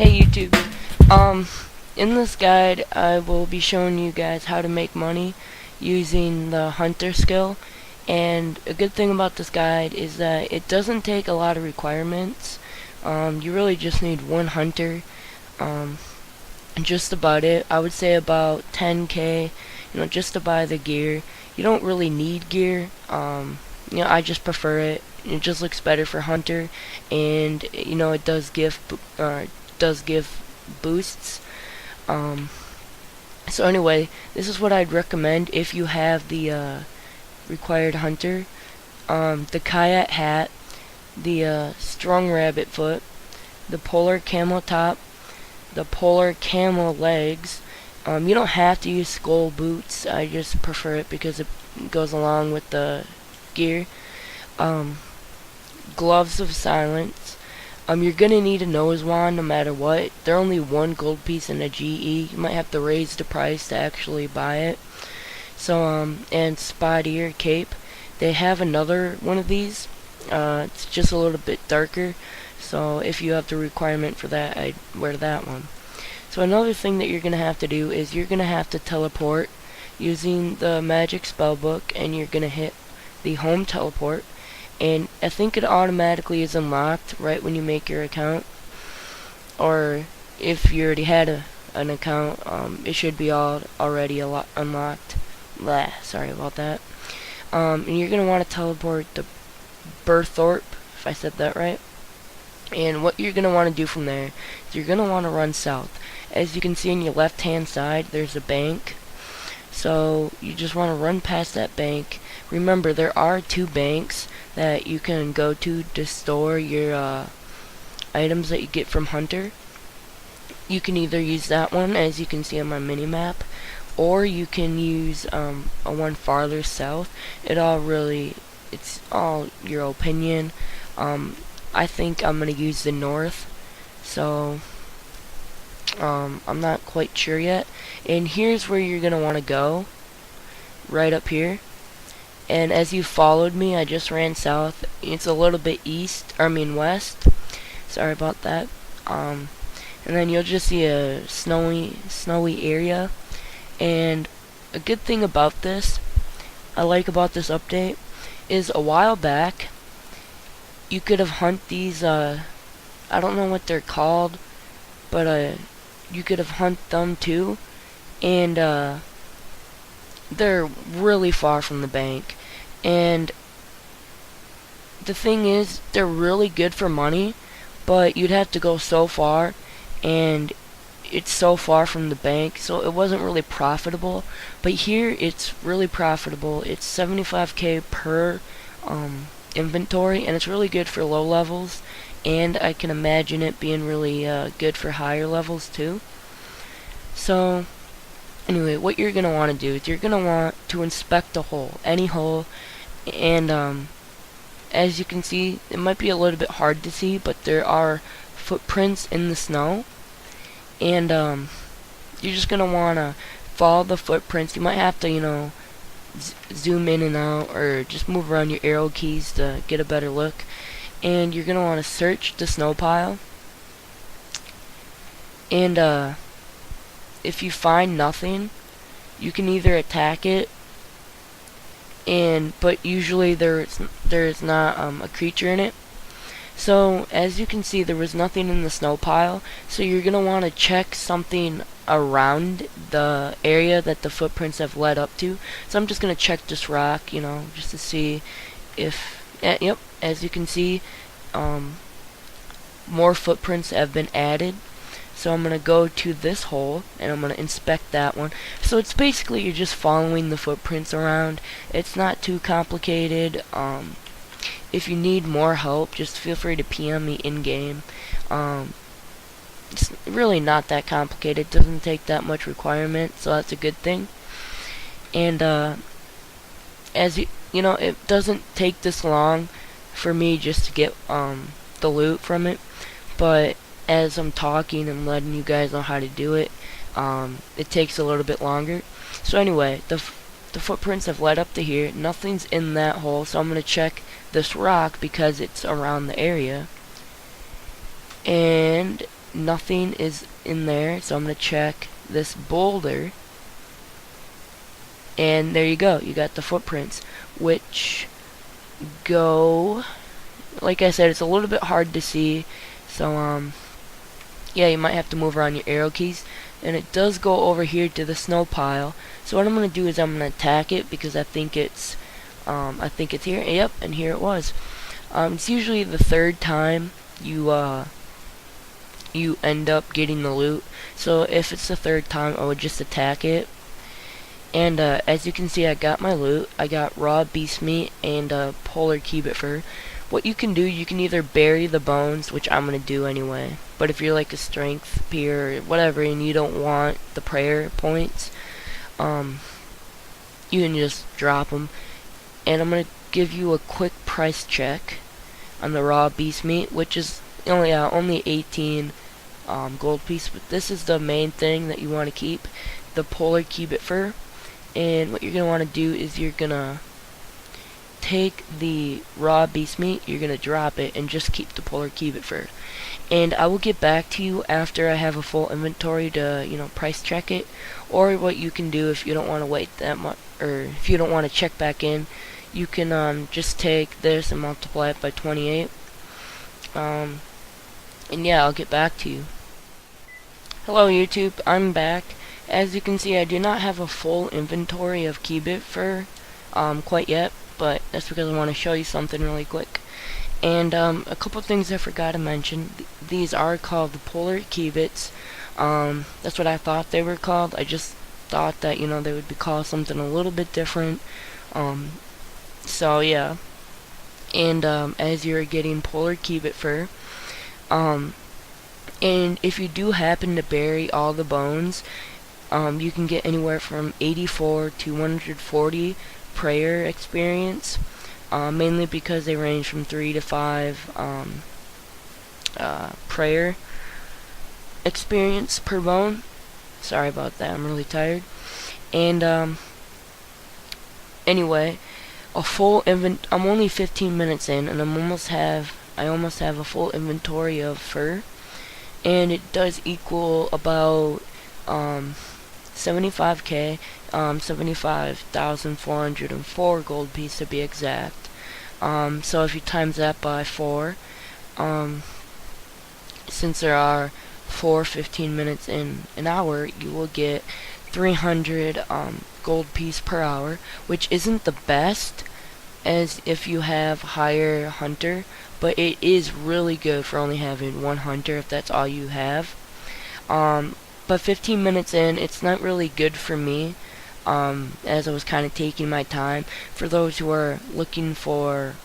Hey YouTube. In this guide I will be showing you guys how to make money using the hunter skill, and a good thing about this guide is that it doesn't take a lot of requirements. You really just need one hunter, just about it. I would say about 10k, just to buy the gear. You don't really need gear. I just prefer it. It just looks better for hunter, and it does give boosts. So anyway, this is what I'd recommend if you have the required hunter. The kayak hat, the strong rabbit foot, the polar camel top, the polar camel legs. You don't have to use skull boots. I just prefer it because it goes along with the gear. Gloves of silence. You're gonna need a nose wand no matter what. They're only one gold piece in a GE. You might have to raise the price to actually buy it. So, and spot ear cape. They have another one of these. It's just a little bit darker. So if you have the requirement for that, I'd wear that one. So another thing that you're gonna have to do is you're gonna have to teleport using the magic spell book, and you're gonna hit the home teleport. And I think it automatically is unlocked right when you make your account, or if you already had an account, it should be already unlocked. Blah, sorry about that. And you're gonna want to teleport to Burthorpe, if I said that right. And what you're gonna want to do from there is you're gonna want to run south. As you can see on your left hand side, there's a bank. So you just want to run past that bank. Remember, there are two banks that you can go to store your items that you get from Hunter. You can either use that one, as you can see on my mini map, or you can use a one farther south. It's all your opinion. I think I'm gonna use the north, so I'm not quite sure yet. And here's where you're gonna want to go, right up here. And as you followed me, I just ran south. It's a little bit west. Sorry about that. And then you'll just see a snowy area. And a good thing about this, I like about this update, is a while back, you could have hunt these, I don't know what they're called, but you could have hunt them too. And they're really far from the bank, and the thing is, they're really good for money, but you'd have to go so far, and it's so far from the bank, so it wasn't really profitable. But here it's really profitable. It's 75k per inventory, and it's really good for low levels, and I can imagine it being really good for higher levels too. So anyway, what you're going to want to do is you're going to want to inspect a hole, any hole, and as you can see, it might be a little bit hard to see, but there are footprints in the snow, and you're just going to want to follow the footprints. You might have to, zoom in and out, or just move around your arrow keys to get a better look. And you're going to want to search the snow pile, and if you find nothing, you can either attack it, but usually there's not a creature in it. So as you can see, there was nothing in the snow pile, so you're gonna want to check something around the area that the footprints have led up to. So I'm just gonna check this rock, just to see if yep, as you can see, more footprints have been added. So I'm going to go to this hole, and I'm going to inspect that one. So it's basically, you're just following the footprints around. It's not too complicated. If you need more help, just feel free to PM me in-game. It's really not that complicated. It doesn't take that much requirement, so that's a good thing. And as it doesn't take this long for me just to get the loot from it, but as I'm talking and letting you guys know how to do it, it takes a little bit longer. So anyway, the footprints have led up to here. Nothing's in that hole, so I'm going to check this rock because it's around the area. And nothing is in there, so I'm going to check this boulder, and there you go, you got the footprints, which go, like I said, it's a little bit hard to see, so yeah, you might have to move around your arrow keys, and it does go over here to the snow pile. So what I'm going to do is I'm going to attack it, because I think it's here. Yep, and here it was. It's usually the third time you end up getting the loot. So if it's the third time, I would just attack it. And as you can see, I got my loot. I got raw beast meat and polar cubit fur. What you can do, you can either bury the bones, which I'm going to do anyway. But if you're like a strength peer or whatever and you don't want the prayer points, you can just drop them. And I'm going to give you a quick price check on the raw beast meat, which is only 18 gold piece. But this is the main thing that you want to keep, the polar cubit fur. And what you're going to want to do is you're going to take the raw beast meat, you're going to drop it, and just keep the polar cubit fur. And I will get back to you after I have a full inventory to, price check it. Or what you can do if you don't want to wait that much, or if you don't want to check back in, you can just take this and multiply it by 28. And yeah, I'll get back to you. Hello YouTube, I'm back. As you can see, I do not have a full inventory of cubit fur quite yet, but that's because I want to show you something really quick. And a couple things I forgot to mention. These are called the polar cubits. That's what I thought they were called. I just thought that they would be called something a little bit different. So yeah. And as you're getting polar cubit fur, and if you do happen to bury all the bones, you can get anywhere from 84 to 140 prayer experience, mainly because they range from 3 to 5 prayer experience per bone. Sorry about that, I'm really tired. And anyway, I'm only 15 minutes in, and I almost have a full inventory of fur, and it does equal about 75k, 75,404 gold piece to be exact. So if you times that by 4, since there are 4 15 minutes in an hour, you will get 300 gold piece per hour, which isn't the best as if you have higher hunter, but it is really good for only having one hunter if that's all you have. But 15 minutes in, it's not really good for me, as I was kind of taking my time. For those who are looking for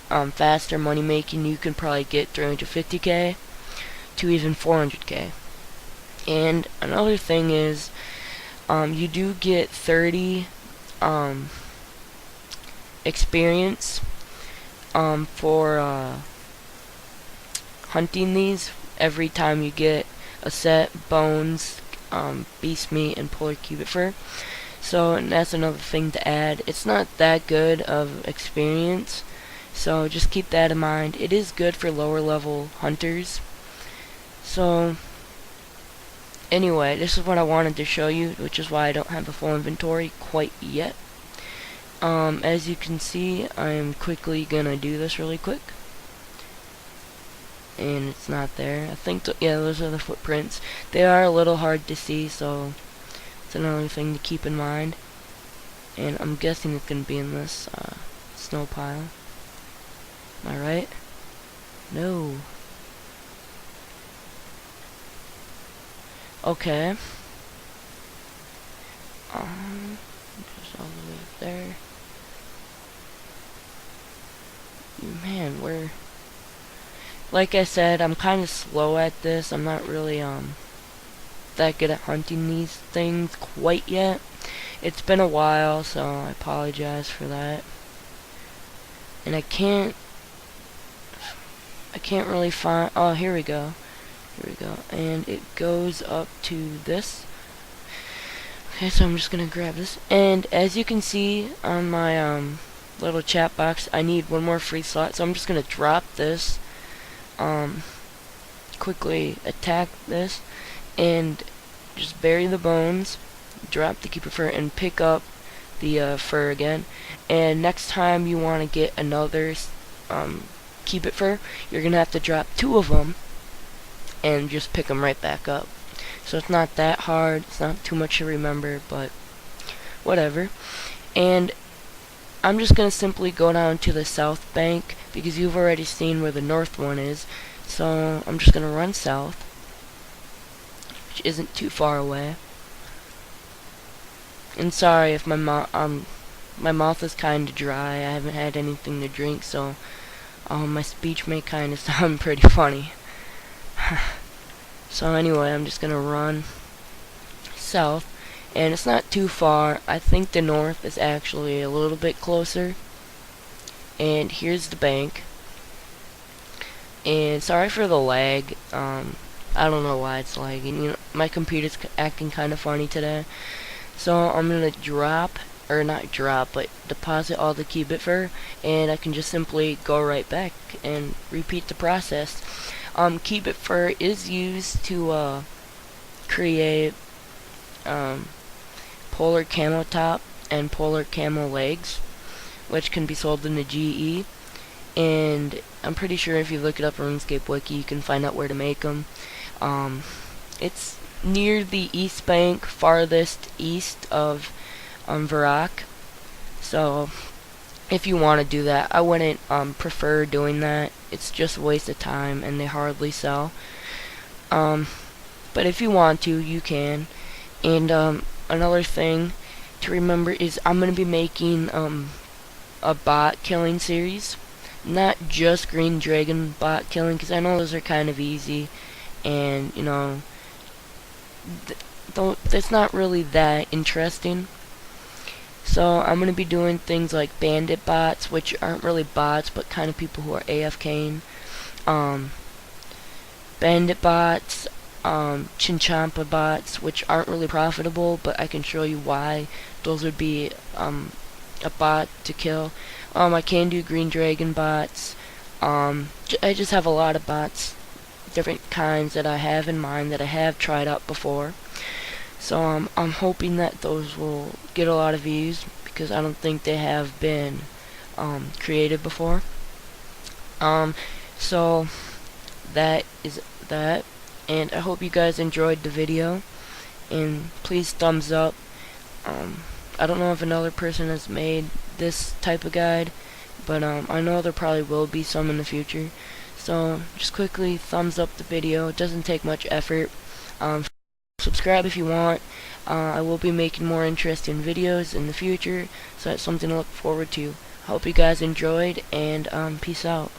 faster money making, you can probably get 350k to even 400k. And another thing is, you do get 30 experience for hunting these every time you get a set, bones, beast meat, and polar cubit fur. So, and that's another thing to add. It's not that good of experience, so just keep that in mind. It is good for lower level hunters. So anyway, this is what I wanted to show you, which is why I don't have a full inventory quite yet. As you can see, I'm quickly gonna do this really quick. And it's not there. I think, yeah, those are the footprints. They are a little hard to see, so it's another thing to keep in mind. And I'm guessing it's gonna be in this snow pile. Am I right? No. Okay. Just all the way up there. Man, we're... Like I said, I'm kind of slow at this. I'm not really that good at hunting these things quite yet. It's been a while, so I apologize for that. And I can't really find... Oh, here we go. Here we go. And it goes up to this. Okay, so I'm just gonna grab this. And as you can see on my little chat box, I need one more free slot, so I'm just gonna drop this quickly attack this and just bury the bones, drop the keeper fur, and pick up the fur again. And next time you want to get another keep it fur, you're gonna have to drop 2 of them and just pick them right back up. So it's not that hard, it's not too much to remember, but whatever. And I'm just gonna simply go down to the south bank because you've already seen where the north one is. So I'm just gonna run south, which isn't too far away. And sorry if my mouth is kind of dry. I haven't had anything to drink, so my speech may kind of sound pretty funny. So anyway, I'm just gonna run south, and it's not too far. I think the north is actually a little bit closer. And here's the bank. And sorry for the lag. I don't know why it's lagging. You know, my computer's acting kind of funny today. So I'm gonna drop, or not drop, but deposit all the keybit fur, and I can just simply go right back and repeat the process. Keybit fur is used to create polar camo top and polar camo legs, which can be sold in the GE. And I'm pretty sure if you look it up on Runescape Wiki, you can find out where to make them. It's near the east bank, farthest east of Varrock. So if you want to do that, I wouldn't prefer doing that. It's just a waste of time, and they hardly sell. But if you want to, you can. And another thing to remember is I'm going to be making a bot killing series. Not just green dragon bot killing, because I know those are kind of easy, and you know, it's not really that interesting. So I'm going to be doing things like bandit bots, which aren't really bots, but kind of people who are AFKing. Bandit bots, Chinchampa bots, which aren't really profitable, but I can show you why those would be a bot to kill. I can do green dragon bots. I just have a lot of bots, different kinds that I have in mind that I have tried out before. So I'm hoping that those will get a lot of views, because I don't think they have been created before. So that is that, and I hope you guys enjoyed the video, and please thumbs up. I don't know if another person has made this type of guide, but I know there probably will be some in the future. So just quickly thumbs up the video. It doesn't take much effort. Subscribe if you want. I will be making more interesting videos in the future, so that's something to look forward to. Hope you guys enjoyed, and peace out.